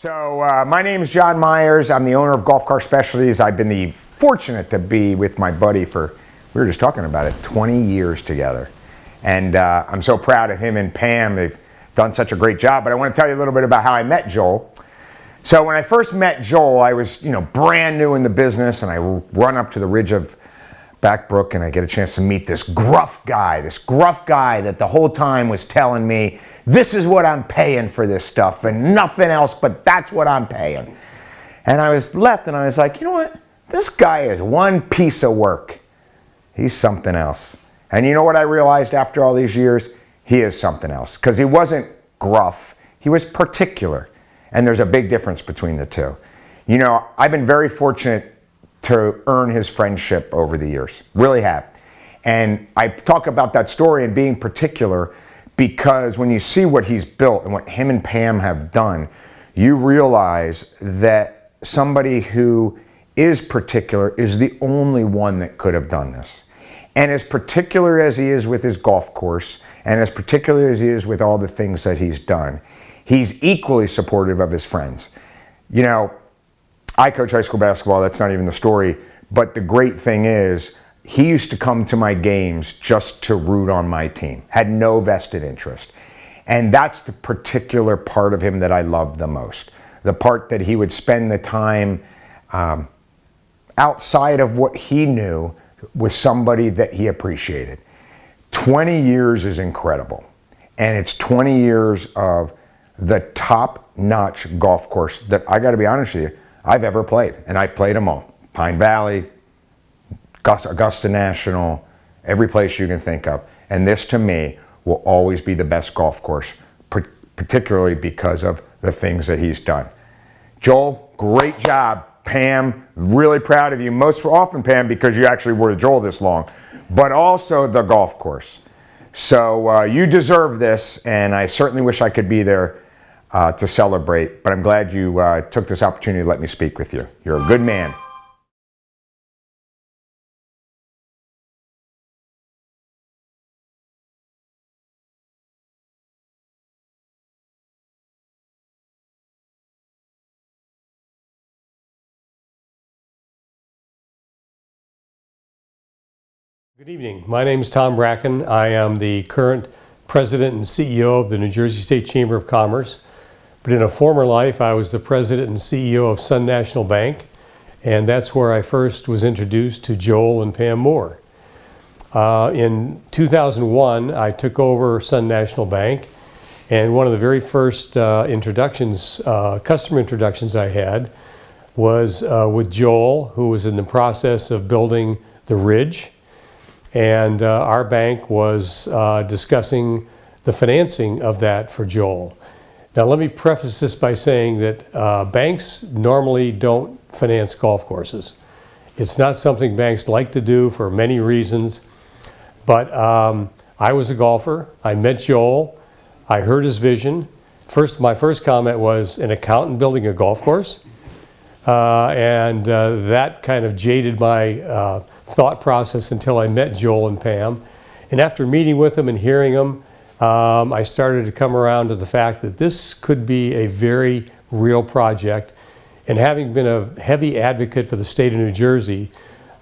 My name is John Myers. I'm the owner of Golf Car Specialties. I've been fortunate to be with my buddy for, we were just talking about it, 20 years together. And I'm so proud of him and Pam. They've done such a great job. But I want to tell you a little bit about how I met Joel. So when I first met Joel, I was, brand new in the business, and I run up to the ridge of Backbrook, and I get a chance to meet this gruff guy that the whole time was telling me, this is what I'm paying for this stuff and nothing else, but that's what I'm paying. And I was left and I was like, you know what? This guy is one piece of work. He's something else. And you know what I realized after all these years? He is something else, because he wasn't gruff, he was particular. And there's a big difference between the two. I've been very fortunate to earn his friendship over the years, really have. And I talk about that story and being particular because when you see what he's built and what him and Pam have done, you realize that somebody who is particular is the only one that could have done this. And as particular as he is with his golf course, and as particular as he is with all the things that he's done, he's equally supportive of his friends. I coach high school basketball, that's not even the story, but the great thing is, he used to come to my games just to root on my team, had no vested interest. And that's the particular part of him that I love the most. The part that he would spend the time outside of what he knew with somebody that he appreciated. 20 years is incredible. And it's 20 years of the top-notch golf course that, I gotta be honest with you, I've ever played. And I played them all. Pine Valley, Augusta National, every place you can think of. And this, to me, will always be the best golf course, particularly because of the things that he's done. Joel, great job. Pam, really proud of you. Most often, Pam, because you actually were with Joel this long, but also the golf course. So you deserve this, and I certainly wish I could be there to celebrate, but I'm glad you took this opportunity to let me speak with you. You're a good man. Good evening. My name is Tom Bracken. I am the current president and CEO of the New Jersey State Chamber of Commerce. But in a former life, I was the president and CEO of Sun National Bank, and that's where I first was introduced to Joel and Pam Moore. In 2001, I took over Sun National Bank, and one of the very first customer introductions I had was with Joel, who was in the process of building the Ridge. And our bank was discussing the financing of that for Joel. Now let me preface this by saying that banks normally don't finance golf courses. It's not something banks like to do for many reasons, but I was a golfer. I met Joel. I heard his vision. My first comment was, an accountant building a golf course? That kind of jaded my thought process until I met Joel and Pam. And after meeting with them and hearing them, I started to come around to the fact that this could be a very real project. And having been a heavy advocate for the state of New Jersey,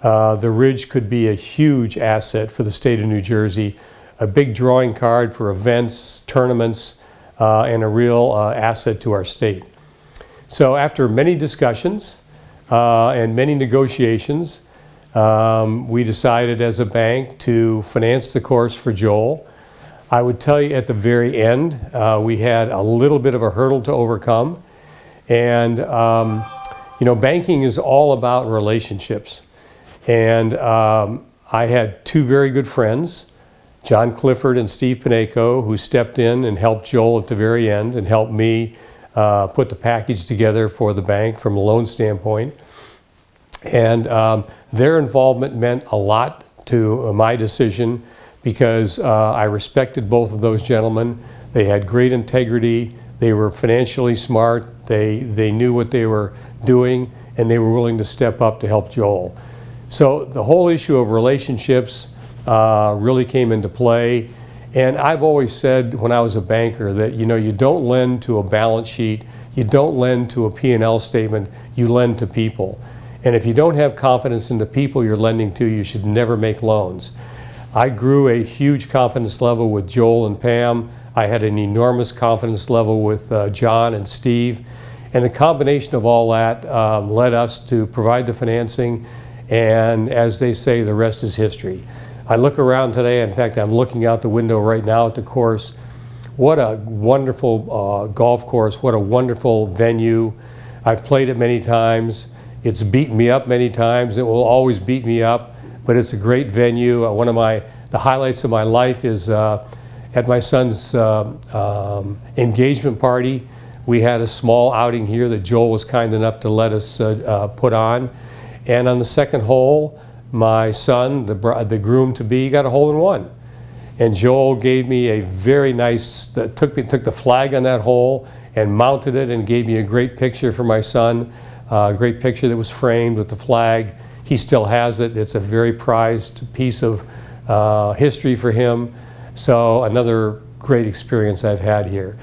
the Ridge could be a huge asset for the state of New Jersey, a big drawing card for events, tournaments, and a real asset to our state. So after many discussions and many negotiations, we decided as a bank to finance the course for Joel. I would tell you at the very end, we had a little bit of a hurdle to overcome. And, banking is all about relationships. And I had two very good friends, John Clifford and Steve Pineco, who stepped in and helped Joel at the very end and helped me put the package together for the bank from a loan standpoint. And their involvement meant a lot to my decision because I respected both of those gentlemen. They had great integrity. They were financially smart. They knew what they were doing, and they were willing to step up to help Joel. So the whole issue of relationships really came into play. And I've always said when I was a banker that, you know, you don't lend to a balance sheet, you don't lend to a P&L statement, you lend to people. And if you don't have confidence in the people you're lending to, you should never make loans. I grew a huge confidence level with Joel and Pam. I had an enormous confidence level with John and Steve. And the combination of all that led us to provide the financing. And as they say, the rest is history. I look around today, in fact, I'm looking out the window right now at the course. What a wonderful golf course, what a wonderful venue. I've played it many times. It's beaten me up many times. It will always beat me up, but it's a great venue. One of the highlights of my life is at my son's engagement party. We had a small outing here that Joel was kind enough to let us put on. And on the second hole, my son, the groom-to-be, got a hole-in-one. And Joel gave me a very nice, took the flag on that hole and mounted it and gave me a great picture for my son, a great picture that was framed with the flag. He still has it. It's a very prized piece of history for him. So another great experience I've had here.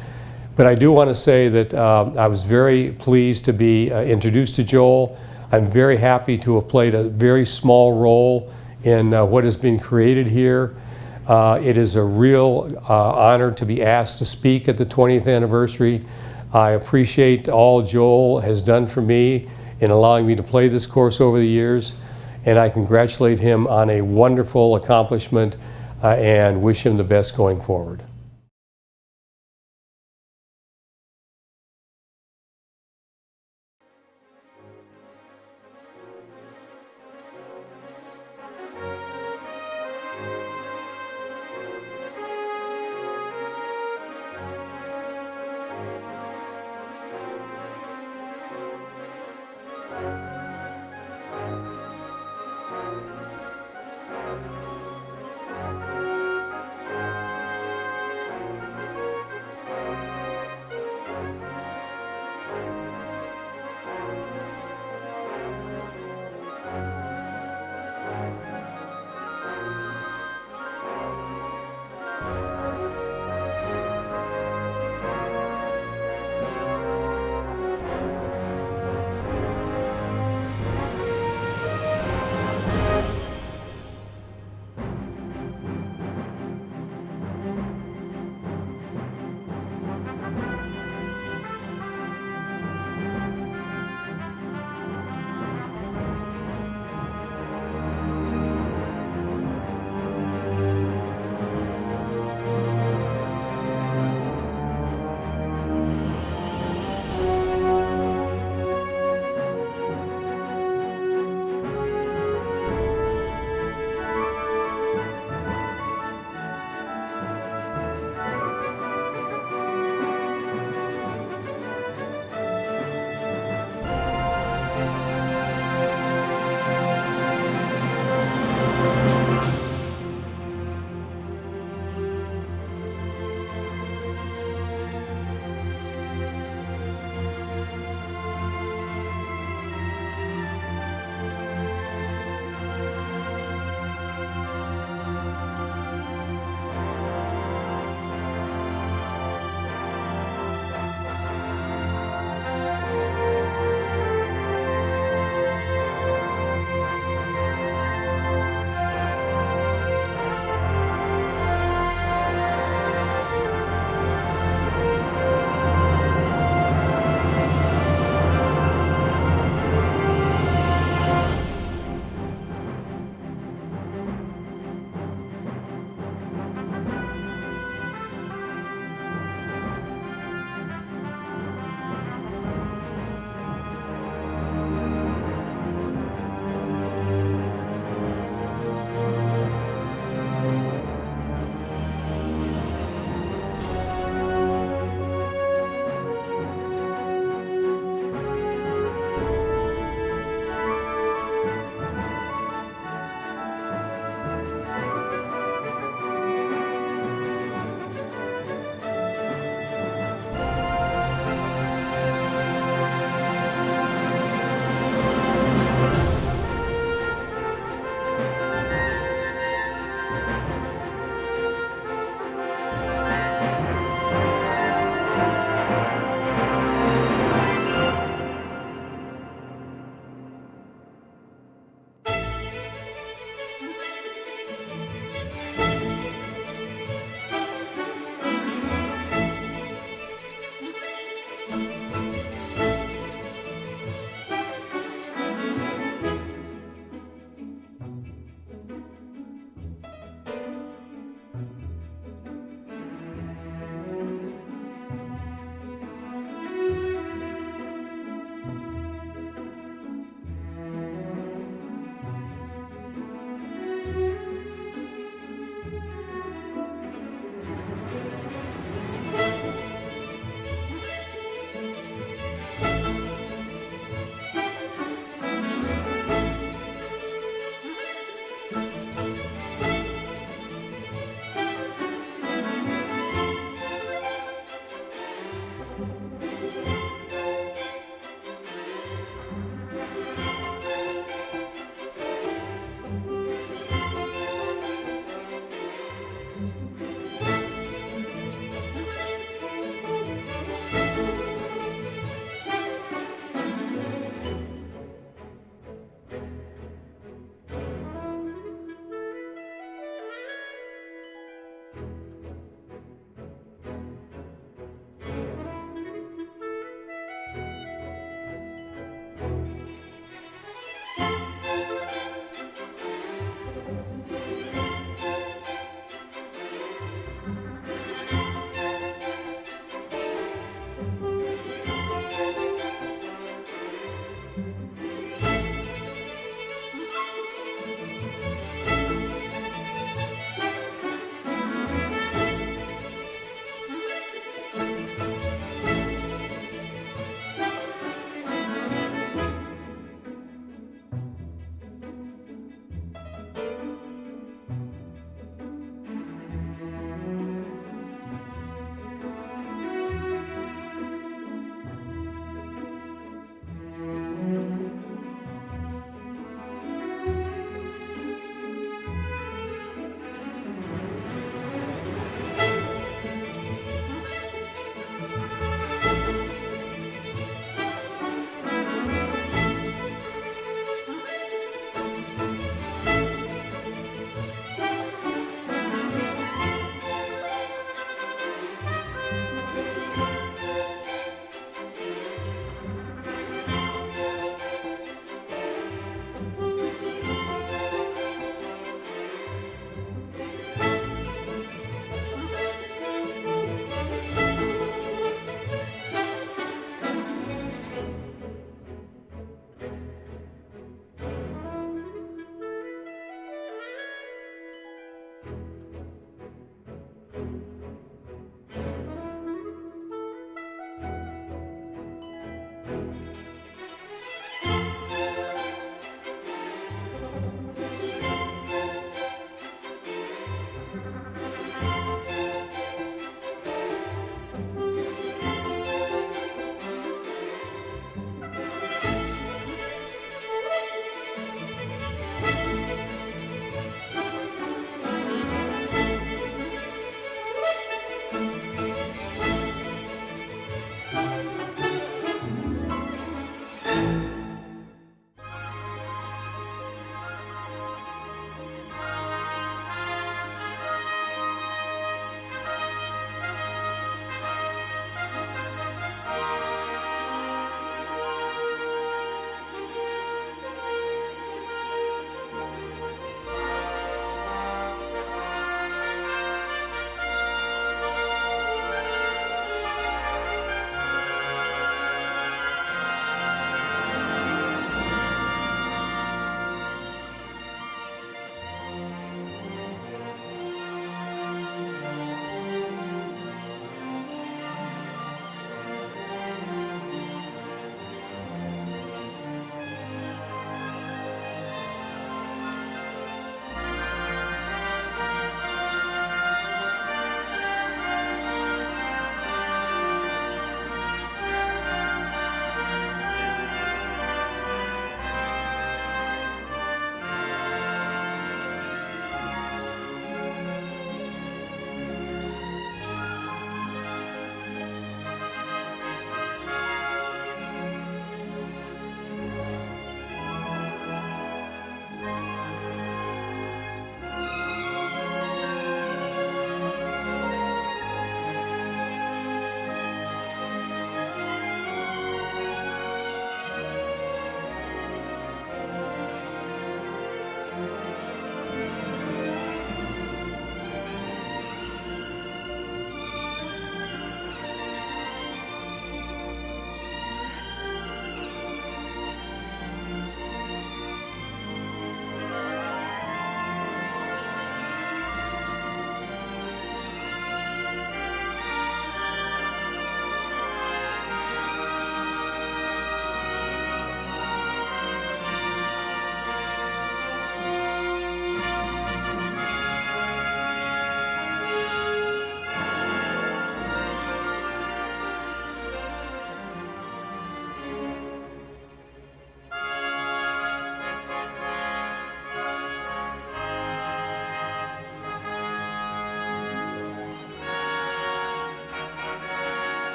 But I do want to say that I was very pleased to be introduced to Joel. I'm very happy to have played a very small role in what has been created here. It is a real honor to be asked to speak at the 20th anniversary. I appreciate all Joel has done for me in allowing me to play this course over the years, and I congratulate him on a wonderful accomplishment and wish him the best going forward.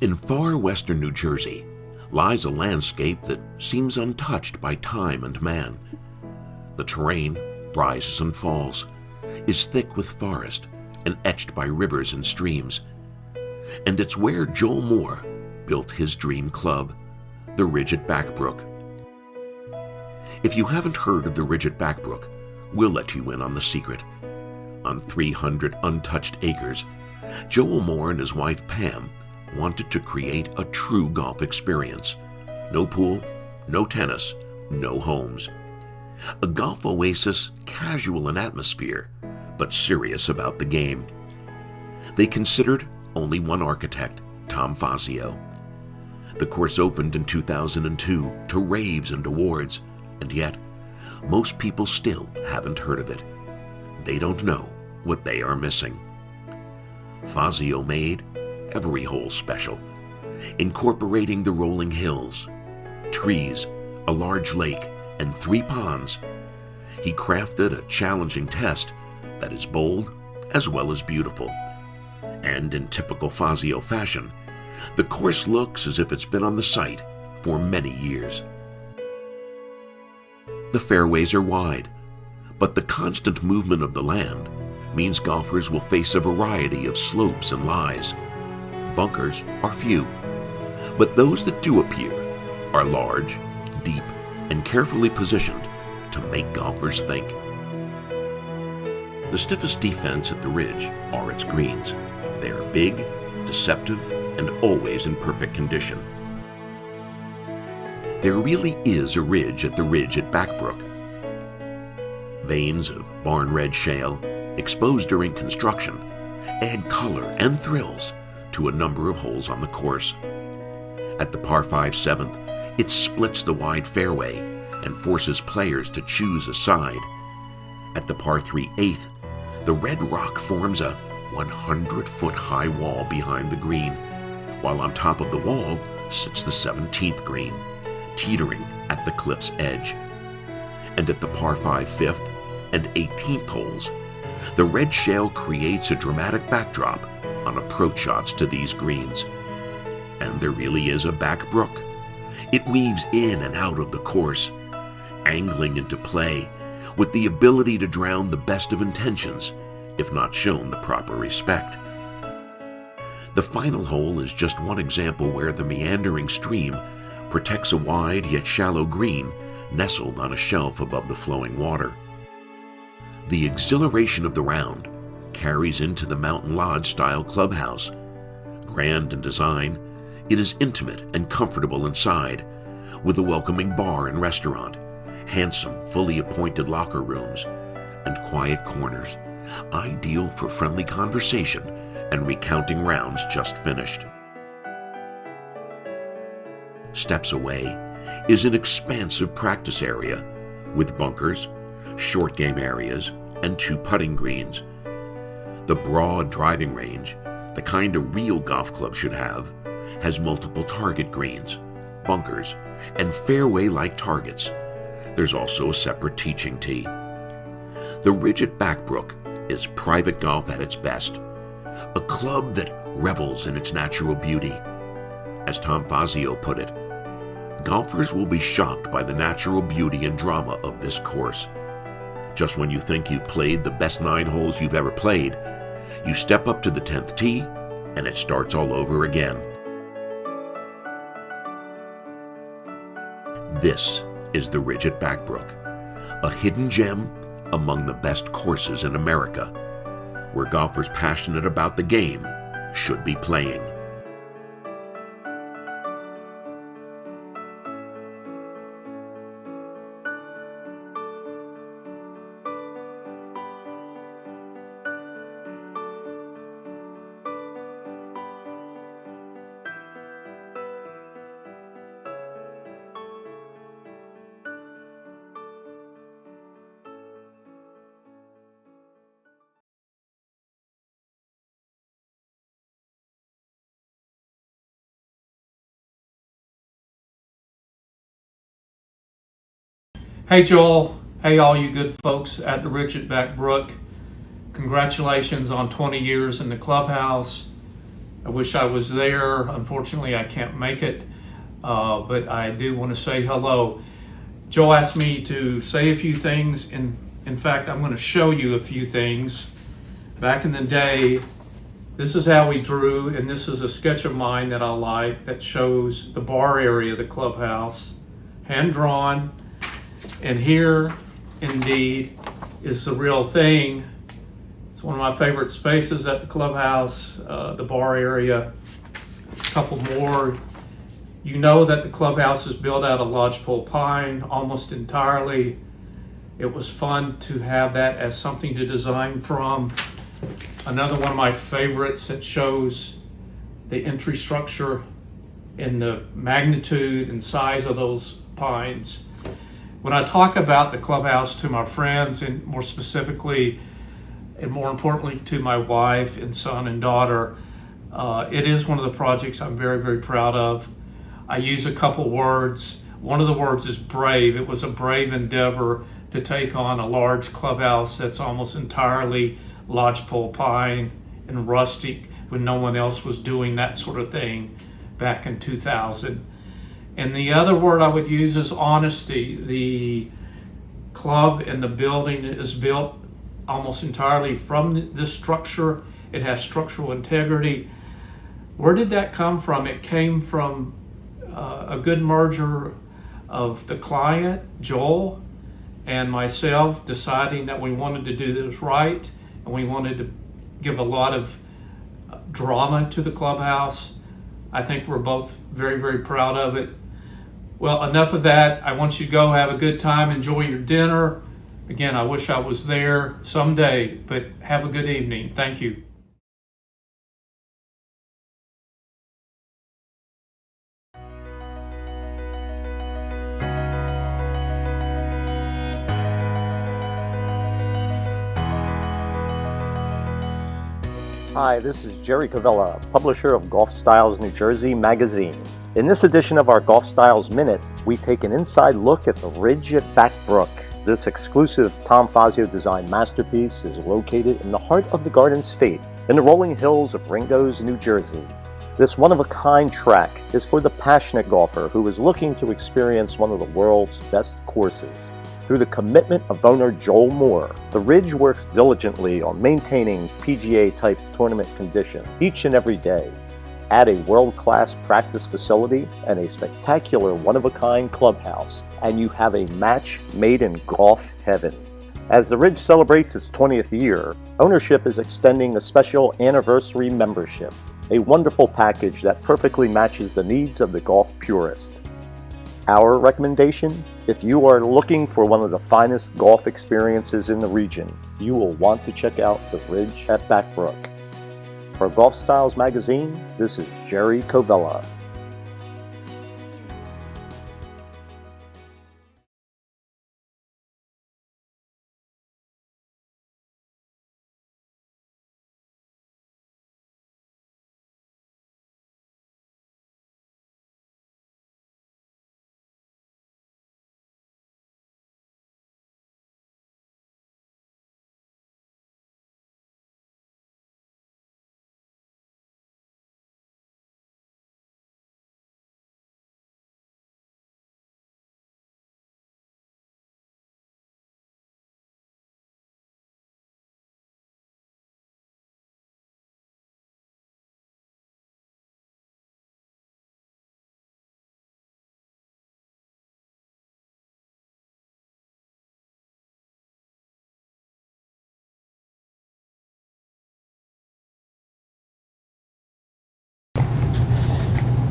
In far western New Jersey lies a landscape that seems untouched by time and man. The terrain rises and falls, is thick with forest, and etched by rivers and streams. And it's where Joel Moore built his dream club, the Ridge at Backbrook. If you haven't heard of the Ridge at Backbrook, we'll let you in on the secret. On 300 untouched acres, Joel Moore and his wife Pam wanted to create a true golf experience. No pool, no tennis, no homes. A golf oasis casual in atmosphere, but serious about the game. They considered only one architect, Tom Fazio. The course opened in 2002 to raves and awards, and yet most people still haven't heard of it. They don't know what they are missing. Fazio made every hole special, incorporating the rolling hills, trees, a large lake, and 3 ponds. He crafted a challenging test that is bold as well as beautiful. And in typical Fazio fashion, the course looks as if it's been on the site for many years. The fairways are wide, but the constant movement of the land means golfers will face a variety of slopes and lies. Bunkers are few, but those that do appear are large, deep, and carefully positioned to make golfers think. The stiffest defense at the Ridge are its greens. They are big, deceptive, and always in perfect condition. There really is a ridge at the Ridge at Backbrook. Veins of barn red shale, exposed during construction, add color and thrills to a number of holes on the course. At the par 5 7th, it splits the wide fairway and forces players to choose a side. At the par 3 8th, the red rock forms a 100-foot high wall behind the green, while on top of the wall sits the 17th green, teetering at the cliff's edge. And at the par 5 5th and 18th holes, the red shale creates a dramatic backdrop on approach shots to these greens. And there really is a back brook. It weaves in and out of the course, angling into play with the ability to drown the best of intentions if not shown the proper respect. The final hole is just one example where the meandering stream protects a wide yet shallow green nestled on a shelf above the flowing water. The exhilaration of the round carries into the Mountain Lodge-style clubhouse. Grand in design, it is intimate and comfortable inside, with a welcoming bar and restaurant, handsome, fully appointed locker rooms, and quiet corners, ideal for friendly conversation and recounting rounds just finished. Steps away is an expansive practice area with bunkers, short game areas, and 2 putting greens. The broad driving range, the kind a real golf club should have, has multiple target greens, bunkers, and fairway-like targets. There's also a separate teaching tee. The Ridge at Backbrook is private golf at its best, a club that revels in its natural beauty. As Tom Fazio put it, golfers will be shocked by the natural beauty and drama of this course. Just when you think you've played the best 9 holes you've ever played, you step up to the 10th tee and it starts all over again. This is the Ridge at Backbrook, a hidden gem among the best courses in America, where golfers passionate about the game should be playing. Hey Joel, hey all you good folks at the Ridge at Backbrook. Congratulations on 20 years in the clubhouse. I wish I was there. Unfortunately, I can't make it, but I do want to say hello. Joel asked me to say a few things. In fact, I'm going to show you a few things. Back in the day, this is how we drew, and this is a sketch of mine that I like that shows the bar area of the clubhouse, hand drawn. And here, indeed, is the real thing. It's one of my favorite spaces at the clubhouse, the bar area. A couple more. You know that the clubhouse is built out of lodgepole pine almost entirely. It was fun to have that as something to design from. Another one of my favorites that shows the entry structure and the magnitude and size of those pines. When I talk about the clubhouse to my friends, and more specifically and more importantly to my wife and son and daughter, it is one of the projects I'm very, very proud of. I use a couple words. One of the words is brave. It was a brave endeavor to take on a large clubhouse that's almost entirely lodgepole pine and rustic when no one else was doing that sort of thing back in 2000. And the other word I would use is honesty. The club and the building is built almost entirely from this structure. It has structural integrity. Where did that come from? It came from a good merger of the client, Joel, and myself deciding that we wanted to do this right, and we wanted to give a lot of drama to the clubhouse. I think we're both very, very proud of it. Well, enough of that. I want you to go have a good time, enjoy your dinner. Again, I wish I was there someday, but have a good evening. Thank you. Hi, this is Jerry Cavella, publisher of Golf Styles New Jersey magazine. In this edition of our Golf Styles Minute, we take an inside look at the Ridge at Back Brook. This exclusive Tom Fazio designed masterpiece is located in the heart of the Garden State, in the rolling hills of Ringoes, New Jersey. This one-of-a-kind track is for the passionate golfer who is looking to experience one of the world's best courses. Through the commitment of owner Joel Moore, the Ridge works diligently on maintaining PGA-type tournament condition each and every day. Add a world-class practice facility and a spectacular one-of-a-kind clubhouse, and you have a match made in golf heaven. As the Ridge celebrates its 20th year, ownership is extending a special anniversary membership, a wonderful package that perfectly matches the needs of the golf purist. Our recommendation? If you are looking for one of the finest golf experiences in the region, you will want to check out the Ridge at Back Brook. For Golf Styles magazine, this is Jerry Covella.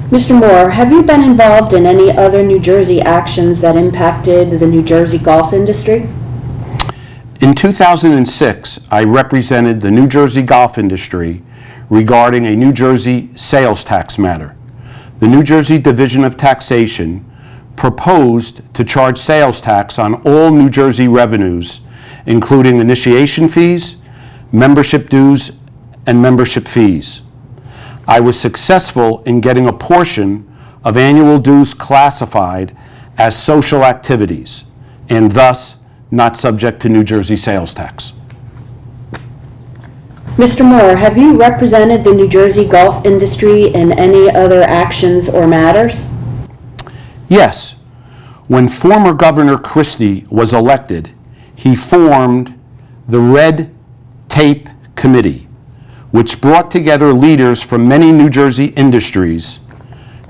Mr. Moore, have you been involved in any other New Jersey actions that impacted the New Jersey golf industry? In 2006, I represented the New Jersey golf industry regarding a New Jersey sales tax matter. The New Jersey Division of Taxation proposed to charge sales tax on all New Jersey revenues, including initiation fees, membership dues, and membership fees. I was successful in getting a portion of annual dues classified as social activities and thus not subject to New Jersey sales tax. Mr. Moore, have you represented the New Jersey golf industry in any other actions or matters? Yes. When former Governor Christie was elected, he formed the Red Tape Committee, which brought together leaders from many New Jersey industries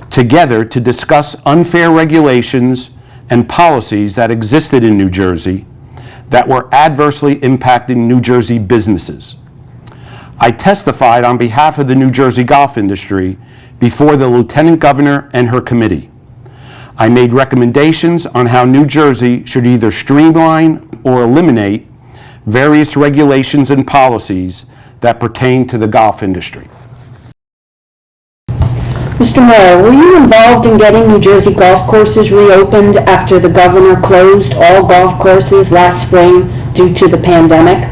together to discuss unfair regulations and policies that existed in New Jersey that were adversely impacting New Jersey businesses. I testified on behalf of the New Jersey golf industry before the Lieutenant Governor and her committee. I made recommendations on how New Jersey should either streamline or eliminate various regulations and policies that pertain to the golf industry. Mr. Moore, were you involved in getting New Jersey golf courses reopened after the governor closed all golf courses last spring due to the pandemic?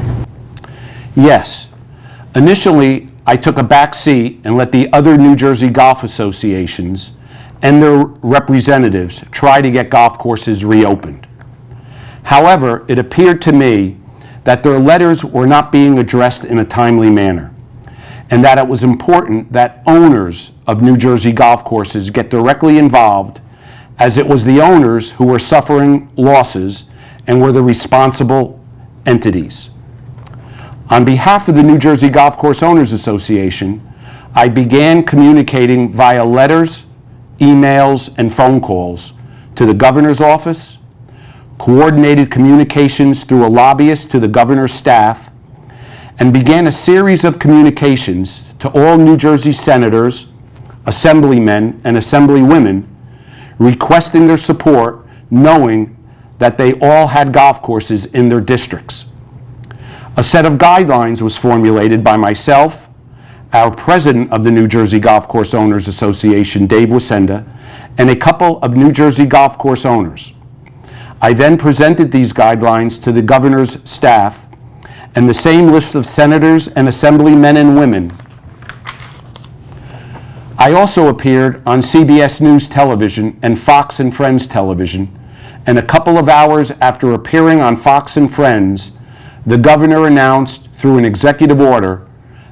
Yes. Initially, I took a back seat and let the other New Jersey golf associations and their representatives try to get golf courses reopened. However, it appeared to me that their letters were not being addressed in a timely manner, and that it was important that owners of New Jersey golf courses get directly involved, as it was the owners who were suffering losses and were the responsible entities. On behalf of the New Jersey Golf Course Owners Association, I began communicating via letters, emails, and phone calls to the governor's office, coordinated communications through a lobbyist to the governor's staff, and began a series of communications to all New Jersey senators, assemblymen, and assemblywomen requesting their support, knowing that they all had golf courses in their districts. A set of guidelines was formulated by myself, our president of the New Jersey Golf Course Owners Association, Dave Wacenda, and a couple of New Jersey golf course owners. I then presented these guidelines to the governor's staff and the same list of senators and assemblymen and women. I also appeared on CBS News Television and Fox and Friends Television, and a couple of hours after appearing on Fox and Friends, the governor announced through an executive order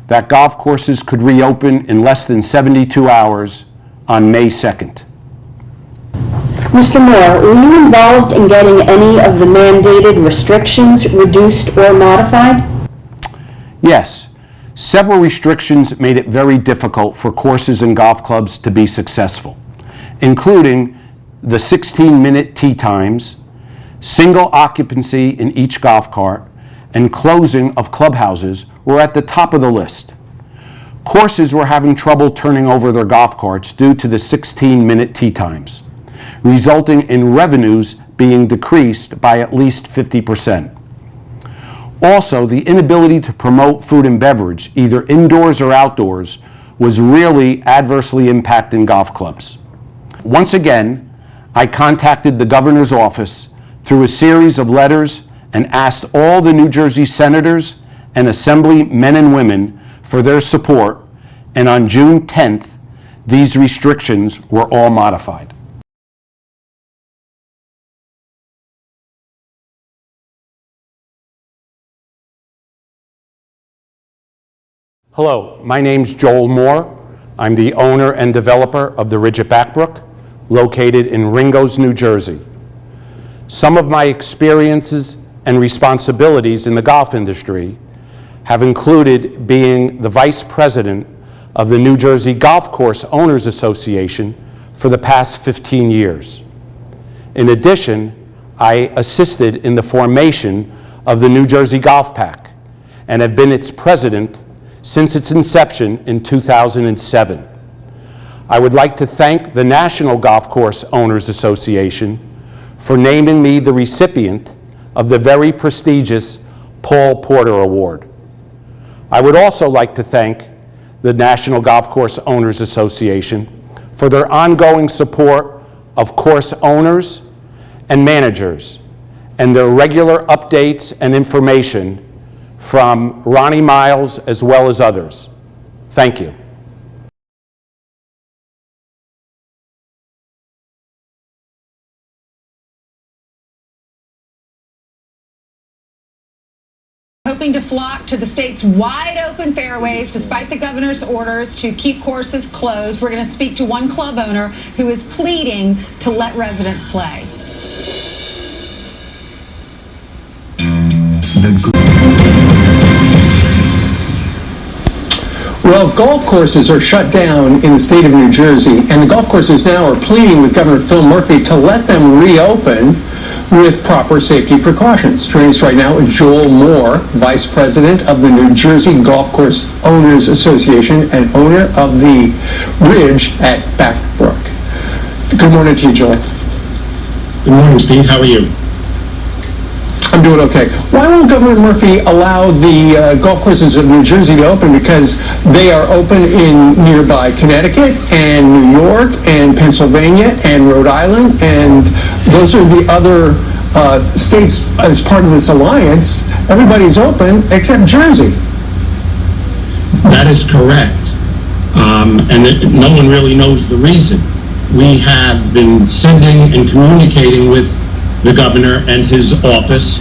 that golf courses could reopen in less than 72 hours on May 2nd. Mr. Moore, were you involved in getting any of the mandated restrictions reduced or modified? Yes, several restrictions made it very difficult for courses and golf clubs to be successful, including the 16-minute tee times, single occupancy in each golf cart, and closing of clubhouses were at the top of the list. Courses were having trouble turning over their golf carts due to the 16-minute tee times, resulting in revenues being decreased by at least 50%. Also, the inability to promote food and beverage, either indoors or outdoors, was really adversely impacting golf clubs. Once again, I contacted the governor's office through a series of letters and asked all the New Jersey senators and assembly men and women for their support, and on June 10th, these restrictions were all modified. Hello, my name's Joel Moore. I'm the owner and developer of the Ridge at Backbrook, located in Ringgoes, New Jersey. Some of my experiences and responsibilities in the golf industry have included being the vice president of the New Jersey Golf Course Owners Association for the past 15 years. In addition, I assisted in the formation of the New Jersey Golf Pack and have been its president since its inception in 2007. I would like to thank the National Golf Course Owners Association for naming me the recipient of the very prestigious Paul Porter Award. I would also like to thank the National Golf Course Owners Association for their ongoing support of course owners and managers and their regular updates and information from Ronnie Miles as well as others. Thank you. hoping to flock to the state's wide open fairways despite the governor's orders to keep courses closed. We're going to speak to one club owner who is pleading to let residents play. Well, golf courses are shut down in the state of New Jersey, and the golf courses now are pleading with Governor Phil Murphy to let them reopen with proper safety precautions. Joining us right now is Joel Moore, Vice President of the New Jersey Golf Course Owners Association and owner of the Ridge at Back Brook. Good morning to you, Joel. Good morning, Steve. How are you? I'm doing okay. Why won't Governor Murphy allow the golf courses of New Jersey to open? Because they are open in nearby Connecticut and New York and Pennsylvania and Rhode Island, and those are the other states as part of this alliance. Everybody's open except Jersey. That is correct. No one really knows the reason. We have been sending and communicating with the governor and his office.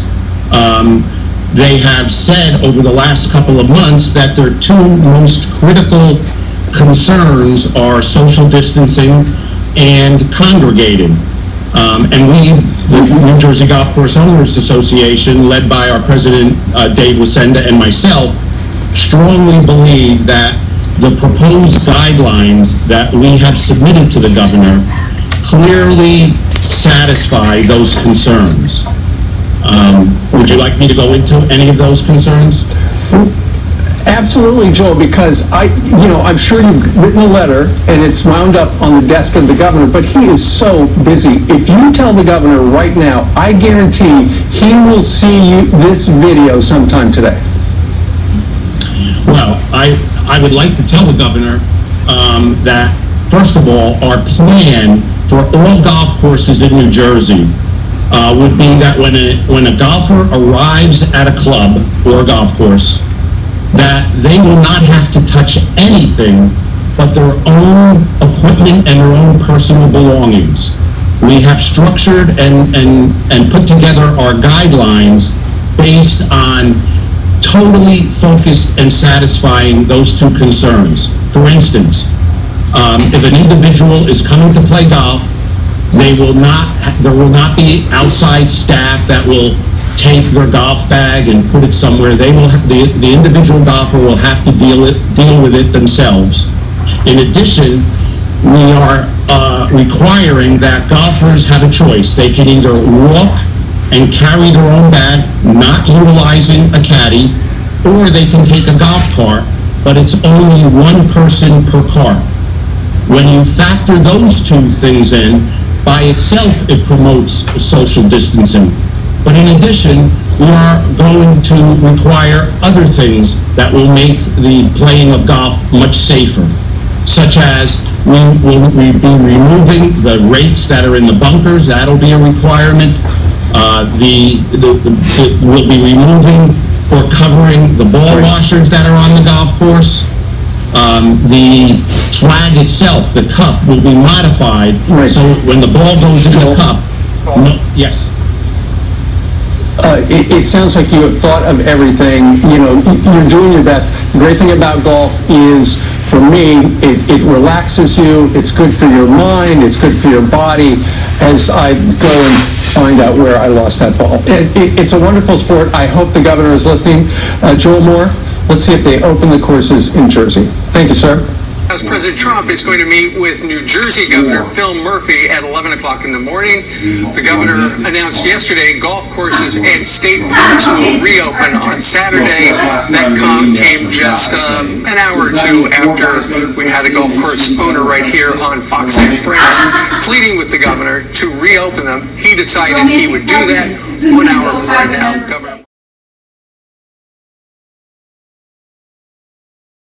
They have said over the last couple of months that their two most critical concerns are social distancing and congregating. And we, the New Jersey Golf Course Owners Association, led by our president, Dave Wasenda, and myself, strongly believe that the proposed guidelines that we have submitted to the governor clearly satisfy those concerns. Would you like me to go into any of those concerns? Absolutely, Joel, because I'm sure you've written a letter and it's wound up on the desk of the governor, but he is so busy. If you tell the governor right now, I guarantee he will see this video sometime today. Well, I would like to tell the governor that, first of all, our plan for all golf courses in New Jersey would be that when a golfer arrives at a club or a golf course, that they will not have to touch anything but their own equipment and their own personal belongings. We have structured and put together our guidelines based on totally focused and satisfying those two concerns. For instance, if an individual is coming to play golf, there will not be outside staff that will take their golf bag and put it somewhere. They will have, the individual golfer will have to deal with it themselves. In addition, we are requiring that golfers have a choice. They can either walk and carry their own bag, not utilizing a caddy, or they can take a golf cart, but it's only one person per cart. When you factor those two things in, by itself it promotes social distancing. But in addition, we are going to require other things that will make the playing of golf much safer, such as we will be removing the rakes that are in the bunkers. That'll be a requirement. We'll be removing or covering the ball washers that are on the golf course. The flag itself, the cup, will be modified, so when the ball goes in the cup, yes. It sounds like you have thought of everything. You're doing your best. The great thing about golf is, for me, it relaxes you. It's good for your mind. It's good for your body. As I go and find out where I lost that ball, it's a wonderful sport. I hope the governor is listening. Joel Moore, let's see if they open the courses in Jersey. Thank you, sir. As President Trump is going to meet with New Jersey Governor Phil Murphy at 11 o'clock in the morning. The governor announced yesterday golf courses and state parks will reopen on Saturday. That came just an hour or two after we had a golf course owner right here on Fox and Friends pleading with the governor to reopen them. He decided he would do that 1 hour from right now. Governor.